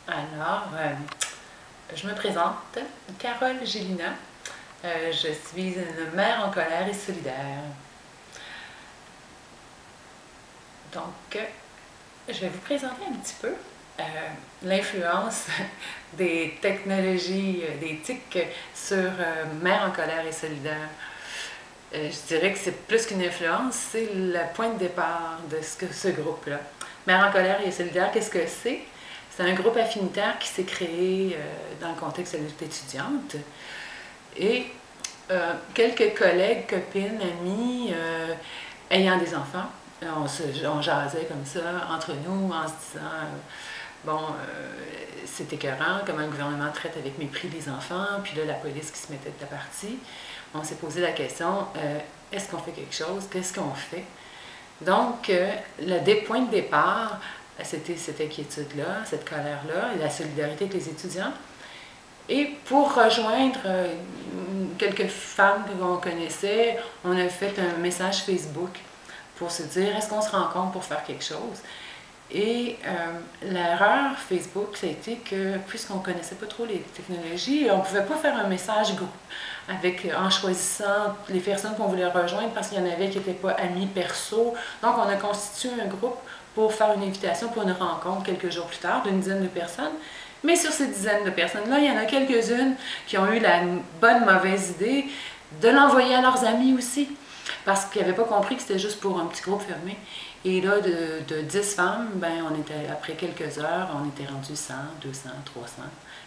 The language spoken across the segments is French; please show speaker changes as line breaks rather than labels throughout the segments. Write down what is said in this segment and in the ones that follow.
Alors, je me présente, Carole Gélina. Je suis une mère en colère et solidaire. Donc, je vais vous présenter un petit peu l'influence des technologies, des TIC sur mère en colère et solidaire. Je dirais que c'est plus qu'une influence, c'est le point de départ de ce groupe-là. Mère en colère et solidaire, qu'est-ce que c'est? C'est un groupe affinitaire qui s'est créé dans le contexte de la lutte étudiante. Et quelques collègues, copines, amis ayant des enfants, on jasait comme ça entre nous en se disant bon, c'est écœurant comment le gouvernement traite avec mépris les enfants, puis là la police qui se mettait de la partie. On s'est posé la question, est-ce qu'on fait quelque chose? Qu'est-ce qu'on fait? Donc, le point de départ, c'était cette inquiétude-là, cette colère-là, et la solidarité avec les étudiants. Et pour rejoindre quelques femmes que l'on connaissait, on a fait un message Facebook pour se dire, est-ce qu'on se rencontre pour faire quelque chose? Et l'erreur Facebook, ça a été que, puisqu'on ne connaissait pas trop les technologies, on ne pouvait pas faire un message groupe en choisissant les personnes qu'on voulait rejoindre parce qu'il y en avait qui n'étaient pas amis perso. Donc, on a constitué un groupe pour faire une invitation pour une rencontre quelques jours plus tard d'une dizaine de personnes. Mais sur ces dizaines de personnes-là, il y en a quelques-unes qui ont eu la bonne mauvaise idée de l'envoyer à leurs amis aussi, parce qu'ils n'avaient pas compris que c'était juste pour un petit groupe fermé. Et là, de 10 femmes, ben, après quelques heures, on était rendu 100, 200, 300.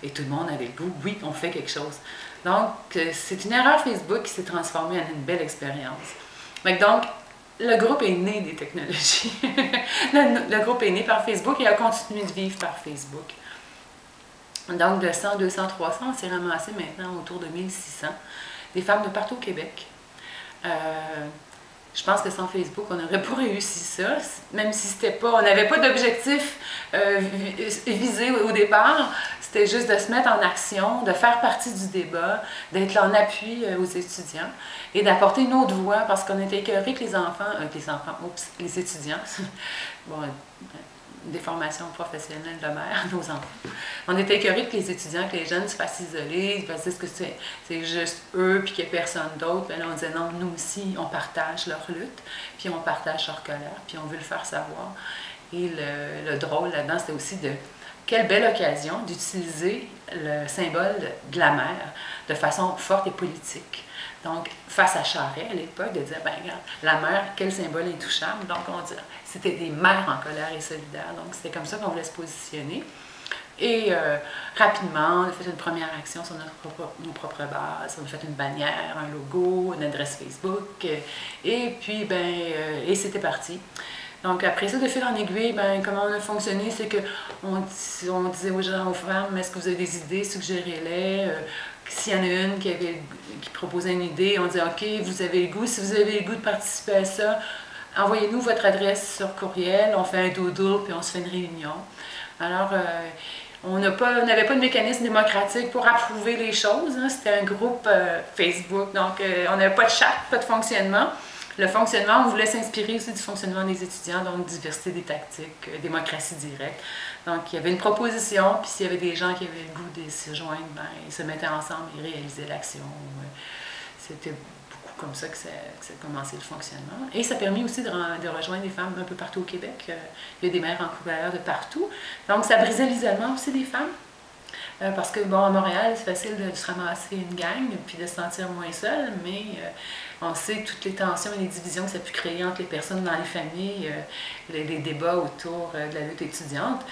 Et tout le monde avait le goût, oui, on fait quelque chose. Donc, c'est une erreur Facebook qui s'est transformée en une belle expérience. Donc, le groupe est né des technologies. le groupe est né par Facebook et a continué de vivre par Facebook. Donc, de 100, 200, 300, on s'est ramassé maintenant autour de 1600. Des femmes de partout au Québec. Je pense que sans Facebook, on n'aurait pas réussi ça, même si on n'avait pas d'objectif visé au départ. C'était juste de se mettre en action, de faire partie du débat, d'être en appui aux étudiants et d'apporter une autre voix, parce qu'on était écœurés que les étudiants, bon, des formations professionnelles de mère, nos enfants. On était écœurés que les étudiants, que les jeunes se fassent isoler, parce que c'est juste eux, puis qu'il n'y a personne d'autre. Là, on disait non, nous aussi, on partage leur lutte, puis on partage leur colère, puis on veut le faire savoir. Et le drôle là-dedans, c'était aussi quelle belle occasion d'utiliser le symbole de la mère de façon forte et politique. Donc, face à Charest, à l'époque, de dire, ben regarde, la mère, quel symbole intouchable. Donc, on dit, c'était des mères en colère et solidaires. Donc, c'était comme ça qu'on voulait se positionner. Et rapidement, on a fait une première action sur nos propres bases. On a fait une bannière, un logo, une adresse Facebook. Et puis, et c'était parti. Donc, après ça, de fil en aiguille, comment on a fonctionné, c'est qu'on disait aux gens, aux femmes, est-ce que vous avez des idées, suggérez-les. S'il y en a une qui proposait une idée, on dit OK, vous avez le goût, si vous avez le goût de participer à ça, envoyez-nous votre adresse sur courriel, on fait un doodle, puis on se fait une réunion. Alors, on n'avait pas de mécanisme démocratique pour approuver les choses, hein. C'était un groupe Facebook, donc on n'avait pas de charte, pas de fonctionnement. Le fonctionnement, on voulait s'inspirer aussi du fonctionnement des étudiants, donc diversité des tactiques, démocratie directe. Donc, il y avait une proposition, puis s'il y avait des gens qui avaient le goût de se joindre, ils se mettaient ensemble et réalisaient l'action. C'était beaucoup comme ça que ça a commencé le fonctionnement. Et ça a permis aussi de rejoindre des femmes un peu partout au Québec. Il y a des mères en colère de partout. Donc, ça brisait l'isolement aussi des femmes. Parce que, bon, à Montréal, c'est facile de se ramasser une gang puis de se sentir moins seul, mais on sait toutes les tensions et les divisions que ça a pu créer entre les personnes dans les familles, les débats autour de la lutte étudiante.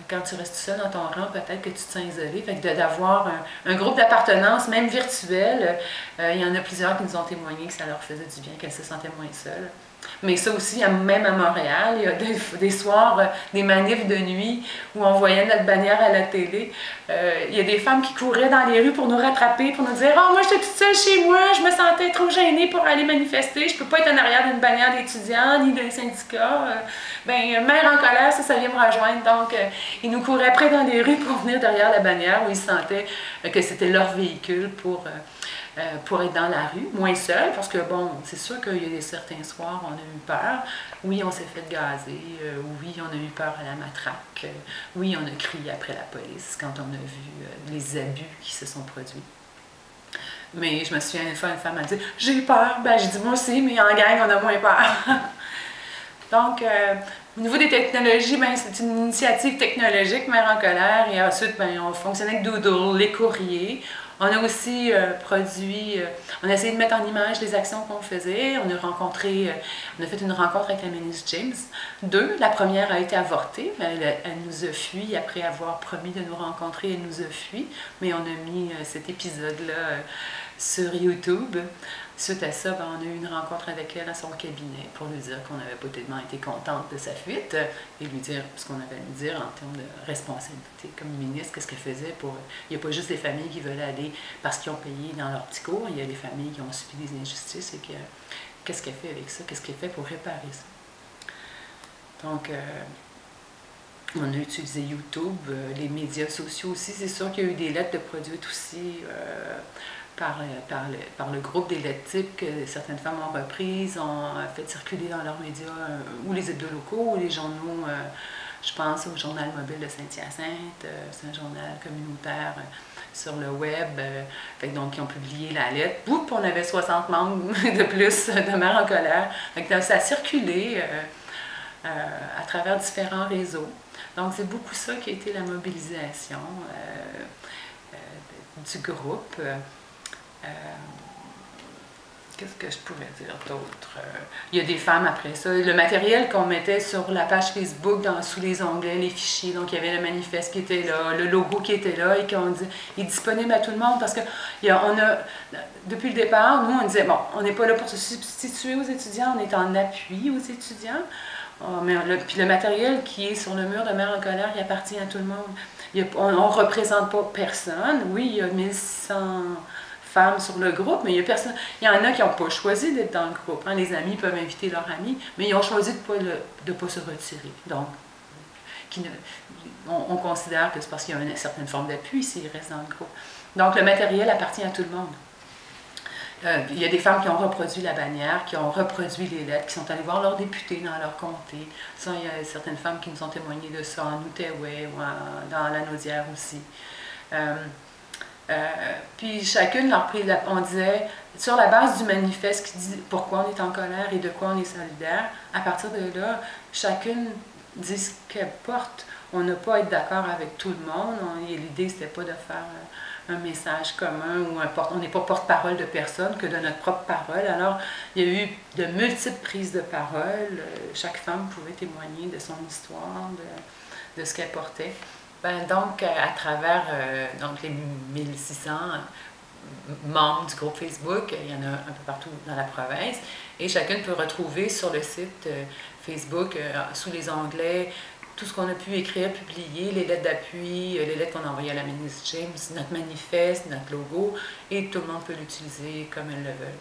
Quand tu restes seul dans ton rang, peut-être que tu te sens isolé. Fait que d'avoir un groupe d'appartenance, même virtuel, il y en a plusieurs qui nous ont témoigné que ça leur faisait du bien, qu'elles se sentaient moins seules. Mais ça aussi, même à Montréal, il y a des soirs, des manifs de nuit où on voyait notre bannière à la télé. Il y a des femmes qui couraient dans les rues pour nous rattraper, pour nous dire « Oh, moi, j'étais toute seule chez moi, je me sentais trop gênée pour aller manifester, je ne peux pas être en arrière d'une bannière d'étudiants ni d'un syndicat. Mère en colère, ça vient me rejoindre. » Donc, ils nous couraient près dans les rues pour venir derrière la bannière où ils sentaient que c'était leur véhicule pour pour être dans la rue, moins seul, parce que bon, c'est sûr qu'il y a des certains soirs où on a eu peur. Oui, on s'est fait gazer, oui, on a eu peur à la matraque, oui, on a crié après la police quand on a vu les abus qui se sont produits. Mais je me souviens une fois, une femme m'a dit « J'ai peur ». Ben, j'ai dit « Moi aussi, mais en gang, on a moins peur ». Donc, au niveau des technologies, ben, c'est une initiative technologique, Mère en colère. Et ensuite, ben, on fonctionnait avec Doodle, les courriers. On a aussi on a essayé de mettre en image les actions qu'on faisait. On a fait une rencontre avec la ministre James. 2, la première a été avortée. Elle nous a fui après avoir promis de nous rencontrer. Elle nous a fui. Mais on a mis cet épisode-là sur YouTube. Suite à ça, ben, on a eu une rencontre avec elle à son cabinet pour lui dire qu'on n'avait pas tellement été contente de sa fuite et lui dire ce qu'on avait à lui dire en termes de responsabilité. Comme ministre, qu'est-ce qu'elle faisait pour... Il n'y a pas juste des familles qui veulent aller parce qu'ils ont payé dans leur petit cours, il y a des familles qui ont subi des injustices et qu'est-ce qu'elle fait avec ça? Qu'est-ce qu'elle fait pour réparer ça? Donc, on a utilisé YouTube, les médias sociaux aussi. C'est sûr qu'il y a eu des lettres de produites aussi par le groupe des lettres types que certaines femmes ont reprises, ont fait circuler dans leurs médias, ou les hebdos locaux, ou les journaux, je pense au Journal mobile de Saint-Hyacinthe, c'est un journal communautaire sur le web, donc ils ont publié la lettre. Boum, on avait 60 membres de plus de Mères en colère. Donc ça a circulé à travers différents réseaux. Donc c'est beaucoup ça qui a été la mobilisation du groupe. Qu'est-ce que je pourrais dire d'autre? Il y a des femmes après ça. Le matériel qu'on mettait sur la page Facebook, sous les onglets, les fichiers, donc il y avait le manifeste qui était là, le logo qui était là, et qu'on dit il est disponible à tout le monde, parce que depuis le départ, nous on disait, bon, on n'est pas là pour se substituer aux étudiants, on est en appui aux étudiants. Puis le matériel qui est sur le mur de Mères en colère, il appartient à tout le monde. On ne représente pas personne. Oui, il y a 1600 femmes sur le groupe, mais il y en a qui n'ont pas choisi d'être dans le groupe. Hein. Les amis peuvent inviter leurs amis, mais ils ont choisi de pas se retirer. Donc, on considère que c'est parce qu'il y a une certaine forme d'appui s'ils restent dans le groupe. Donc, le matériel appartient à tout le monde. Il y a des femmes qui ont reproduit la bannière, qui ont reproduit les lettres, qui sont allées voir leurs députés dans leur comté. Ça, il y a certaines femmes qui nous ont témoigné de ça en Outaouais ou dans la Naudière aussi. Puis chacune leur prit, on disait, sur la base du manifeste qui dit pourquoi on est en colère et de quoi on est solidaire, à partir de là, chacune dit ce qu'elle porte. On n'a pas à être d'accord avec tout le monde. L'idée, c'était pas de faire un message commun ou on n'est pas porte-parole de personne que de notre propre parole. Alors, il y a eu de multiples prises de parole. Chaque femme pouvait témoigner de son histoire, de ce qu'elle portait. Donc, à travers les 1600 membres du groupe Facebook, il y en a un peu partout dans la province, et chacune peut retrouver sur le site Facebook, sous les onglets, tout ce qu'on a pu écrire, publier, les lettres d'appui, les lettres qu'on a envoyées à la ministre James, notre manifeste, notre logo, et tout le monde peut l'utiliser comme elle le veut.